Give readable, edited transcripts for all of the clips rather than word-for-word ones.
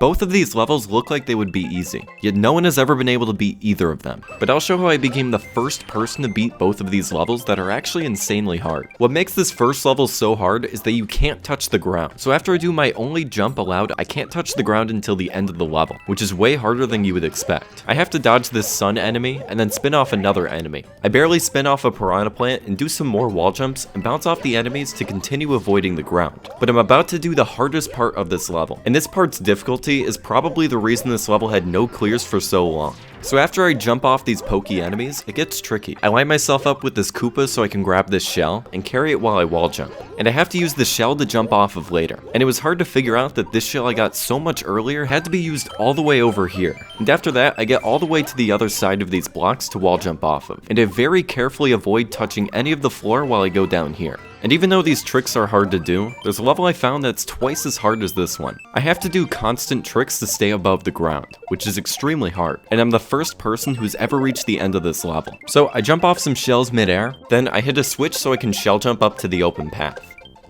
both of these levels look like they would be easy, yet no one has ever been able to beat either of them. But I'll show how I became the first person to beat both of these levels that are actually insanely hard. What makes this first level so hard is that you can't touch the ground. So after I do my only jump allowed, I can't touch the ground until the end of the level, which is way harder than you would expect. I have to dodge this sun enemy and then spin off another enemy. I barely spin off a piranha plant and do some more wall jumps and bounce off the enemies to continue avoiding the ground. But I'm about to do the hardest part of this level, and this part's difficulty is probably the reason this level had no clears for so long. So after I jump off these pokey enemies, it gets tricky. I line myself up with this Koopa so I can grab this shell and carry it while I wall jump. And I have to use the shell to jump off of later. And it was hard to figure out that this shell I got so much earlier had to be used all the way over here. And after that, I get all the way to the other side of these blocks to wall jump off of. And I very carefully avoid touching any of the floor while I go down here. And even though these tricks are hard to do, there's a level I found that's twice as hard as this one. I have to do constant tricks to stay above the ground, which is extremely hard, and I'm the first person who's ever reached the end of this level. So I jump off some shells midair, then I hit a switch so I can shell jump up to the open path.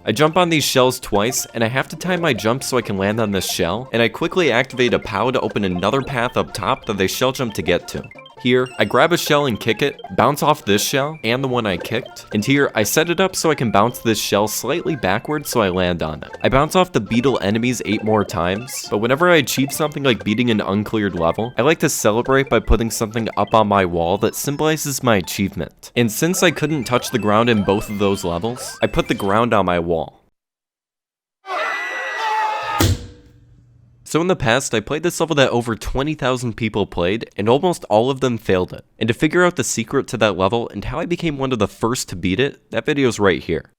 I jump on these shells twice, and I have to time my jump so I can land on this shell, and I quickly activate a POW to open another path up top that I shell jump to get to. Here, I grab a shell and kick it, bounce off this shell and the one I kicked, and here I set it up so I can bounce this shell slightly backwards so I land on it. I bounce off the beetle enemies 8 more times, but whenever I achieve something like beating an uncleared level, I like to celebrate by putting something up on my wall that symbolizes my achievement. And since I couldn't touch the ground in both of those levels, I put the ground on my wall. So in the past, I played this level that over 20,000 people played, and almost all of them failed it. And to figure out the secret to that level and how I became one of the first to beat it, that video's right here.